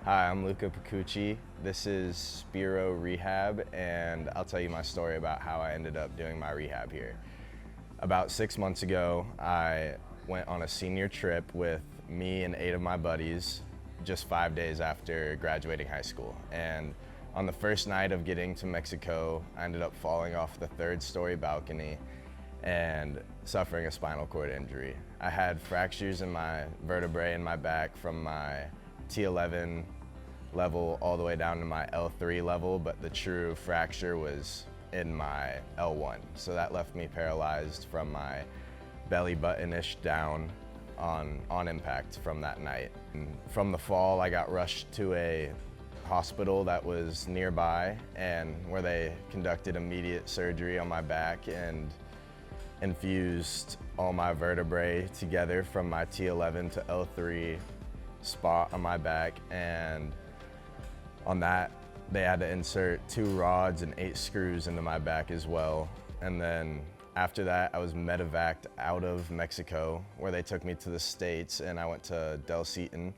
Hi, I'm Luca Picucci. This is Spero Rehab, and I'll tell you my story about how I ended up doing my rehab here. About 6 months ago, I went on a senior trip with me and 8 of my buddies just 5 days after graduating high school. And on the first night of getting to Mexico, I ended up falling off the 3rd-story balcony and suffering a spinal cord injury. I had fractures in my vertebrae in my back from my T11 level all the way down to my L3 level, but the true fracture was in my L1. So that left me paralyzed from my belly button-ish down on impact from that night. And from the fall, I got rushed to a hospital that was nearby and where they conducted immediate surgery on my back and infused all my vertebrae together from my T11 to L3 spot on my back, and on that they had to insert 2 rods and 8 screws into my back as well. And then after that I was medevaced out of Mexico, where they took me to the States, and I went to Del Seaton,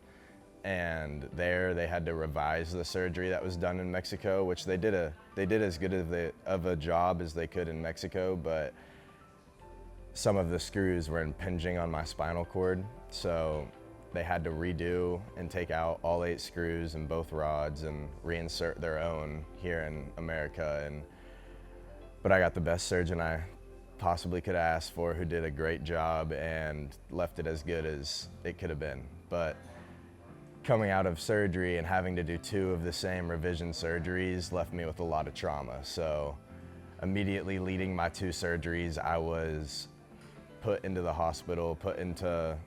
and there they had to revise the surgery that was done in Mexico, which they did as good of a job as they could in Mexico, but some of the screws were impinging on my spinal cord, so they had to redo and take out all 8 screws and both rods and reinsert their own here in America. But I got the best surgeon I possibly could ask for, who did a great job and left it as good as it could have been. But coming out of surgery and having to do 2 of the same revision surgeries left me with a lot of trauma. So immediately leading my 2 surgeries, I was put into the hospital, put into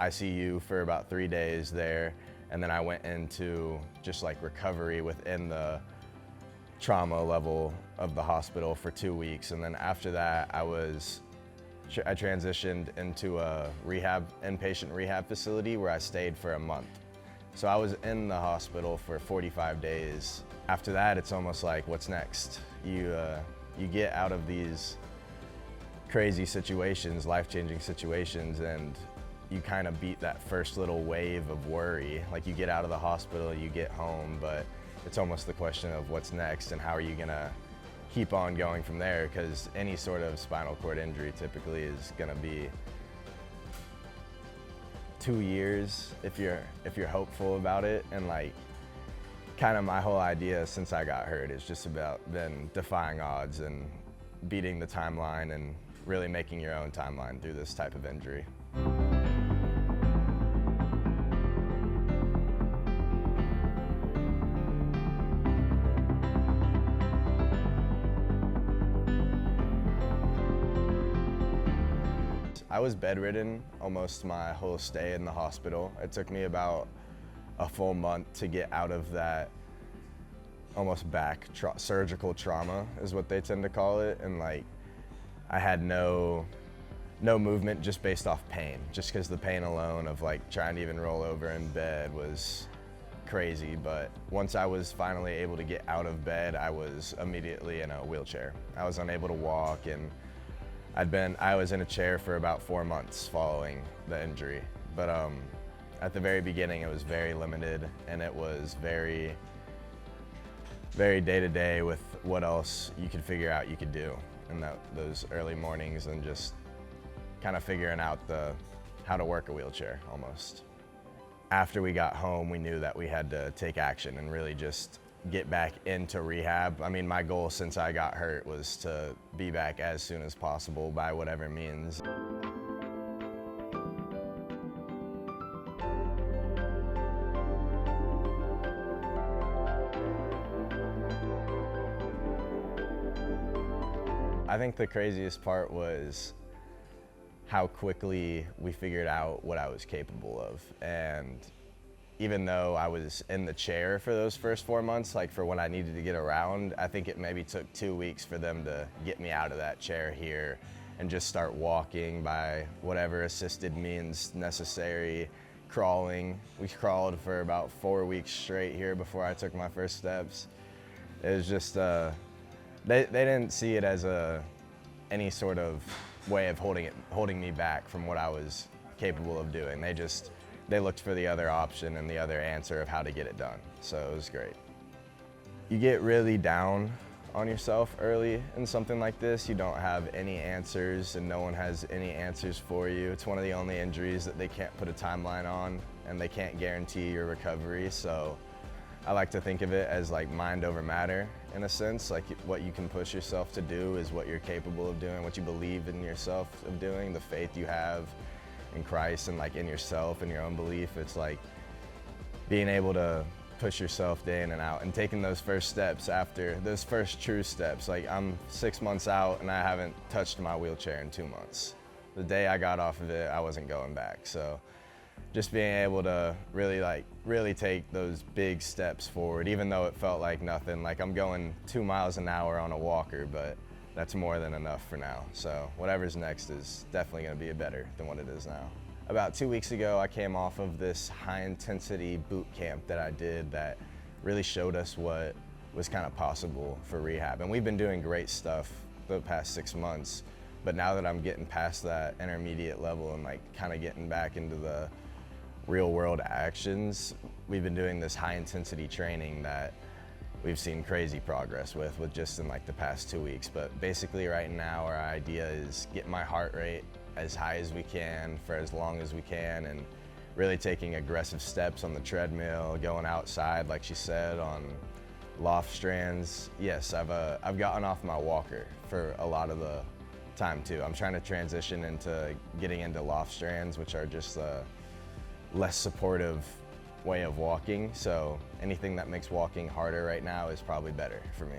ICU for about 3 days there, and then I went into just like recovery within the trauma level of the hospital for 2 weeks. And then after that, I transitioned into a inpatient rehab facility where I stayed for a month. So I was in the hospital for 45 days. After that, it's almost like, what's next? You get out of these crazy situations, life-changing situations, and you kind of beat that first little wave of worry. Like, you get out of the hospital, you get home, but it's almost the question of what's next and how are you gonna keep on going from there, because any sort of spinal cord injury typically is gonna be 2 years if you're hopeful about it. And like, kind of my whole idea since I got hurt is just about then defying odds and beating the timeline and really making your own timeline through this type of injury. I was bedridden almost my whole stay in the hospital. It took me about a full month to get out of that almost back surgical trauma is what they tend to call it. And like, I had no movement just based off pain, just because the pain alone of like trying to even roll over in bed was crazy. But once I was finally able to get out of bed, I was immediately in a wheelchair. I was unable to walk, and I was in a chair for about 4 months following the injury. But at the very beginning, it was very limited, and it was very, very day-to-day with what else you could figure out you could do in those early mornings, and just kind of figuring out how to work a wheelchair almost. After we got home, we knew that we had to take action and really just get back into rehab. I mean, my goal since I got hurt was to be back as soon as possible by whatever means. I think the craziest part was how quickly we figured out what I was capable of. And even though I was in the chair for those first 4 months, like for when I needed to get around, I think it maybe took 2 weeks for them to get me out of that chair here and just start walking by whatever assisted means necessary, crawling. We crawled for about 4 weeks straight here before I took my first steps. It was just, they didn't see it as any sort of way of holding me back from what I was capable of doing. They just they looked for the other option and the other answer of how to get it done. So it was great. You get really down on yourself early in something like this. You don't have any answers and no one has any answers for you. It's one of the only injuries that they can't put a timeline on and they can't guarantee your recovery. So I like to think of it as like mind over matter in a sense. Like what you can push yourself to do is what you're capable of doing, what you believe in yourself of doing, the faith you have in Christ and like in yourself and your own belief. It's like being able to push yourself day in and out and taking those first steps after those first true steps. Like I'm 6 months out and I haven't touched my wheelchair in 2 months. The day I got off of it, I wasn't going back. So just being able to really take those big steps forward, even though it felt like nothing. Like I'm going 2 miles an hour on a walker, but that's more than enough for now. So whatever's next is definitely gonna be better than what it is now. About 2 weeks ago, I came off of this high-intensity boot camp that I did that really showed us what was kind of possible for rehab. And we've been doing great stuff the past 6 months, but now that I'm getting past that intermediate level and like kind of getting back into the real-world actions, we've been doing this high-intensity training that we've seen crazy progress with just in like the past 2 weeks. But basically right now, our idea is get my heart rate as high as we can for as long as we can and really taking aggressive steps on the treadmill, going outside, like she said, on loft strands. Yes, I've gotten off my walker for a lot of the time too. I'm trying to transition into getting into loft strands, which are just a less supportive way of walking. So anything that makes walking harder right now is probably better for me.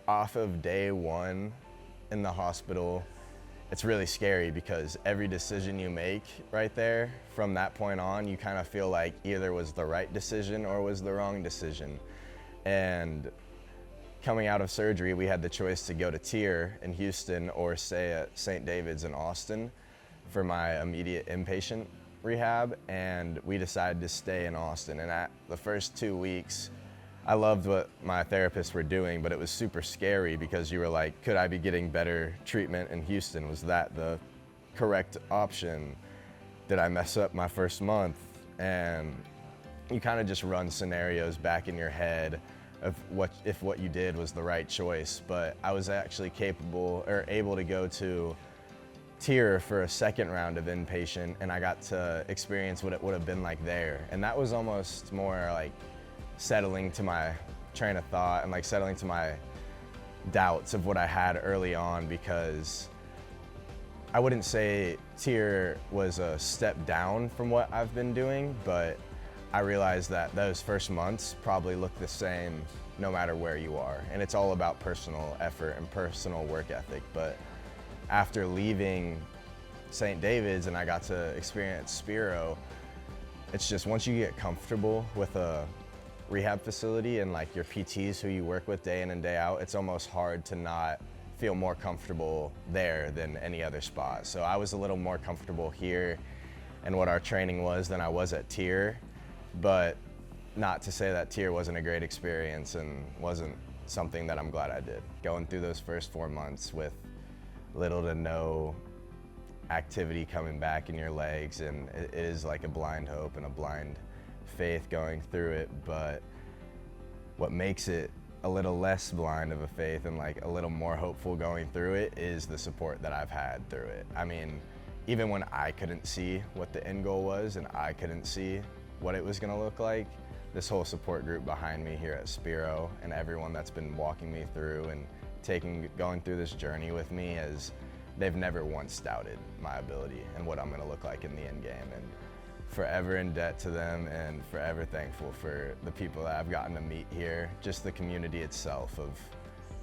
Off of day one in the hospital, it's really scary because every decision you make right there, from that point on, you kind of feel like either was the right decision or was the wrong decision. And coming out of surgery, we had the choice to go to TIER in Houston or stay at St. David's in Austin for my immediate inpatient rehab, and we decided to stay in Austin. And at the first 2 weeks, I loved what my therapists were doing, but it was super scary because you were like, could I be getting better treatment in Houston? Was that the correct option? Did I mess up my first month? And you kind of just run scenarios back in your head of if what you did was the right choice. But I was actually capable or able to go to TIER for a second round of inpatient, and I got to experience what it would have been like there. And that was almost more like settling to my train of thought and like settling to my doubts of what I had early on, because I wouldn't say TIER was a step down from what I've been doing, but I realized that those first months probably look the same no matter where you are. And it's all about personal effort and personal work ethic. But after leaving St. David's and I got to experience Spero, it's just once you get comfortable with a rehab facility and like your PTs who you work with day in and day out, it's almost hard to not feel more comfortable there than any other spot. So I was a little more comfortable here and what our training was than I was at TIER, but not to say that TIER wasn't a great experience and wasn't something that I'm glad I did. Going through those first 4 months with little to no activity coming back in your legs, and it is like a blind hope and a blind faith going through it, but what makes it a little less blind of a faith and like a little more hopeful going through it is the support that I've had through it. I mean, even when I couldn't see what the end goal was and I couldn't see what it was gonna look like, this whole support group behind me here at Spero and everyone that's been walking me through and going through this journey with me, they've never once doubted my ability and what I'm gonna look like in the end game. And forever in debt to them and forever thankful for the people that I've gotten to meet here, just the community itself of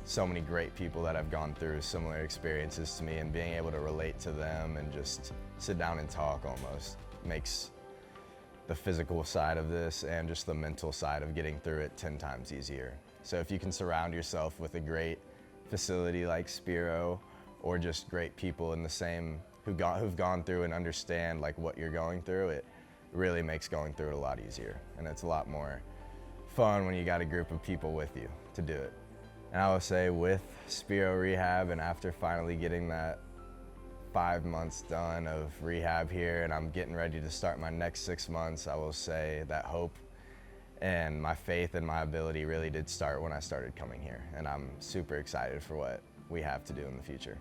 so many great people that have gone through similar experiences to me, and being able to relate to them and just sit down and talk almost makes the physical side of this and just the mental side of getting through it 10 times easier. So if you can surround yourself with a great facility like Spero, or just great people in the same who've gone through and understand like what you're going through, it really makes going through it a lot easier. And it's a lot more fun when you got a group of people with you to do it. And I will say with Spero Rehab, and after finally getting that 5 months done of rehab here, and I'm getting ready to start my next 6 months, I will say that hope and my faith and my ability really did start when I started coming here. And I'm super excited for what we have to do in the future.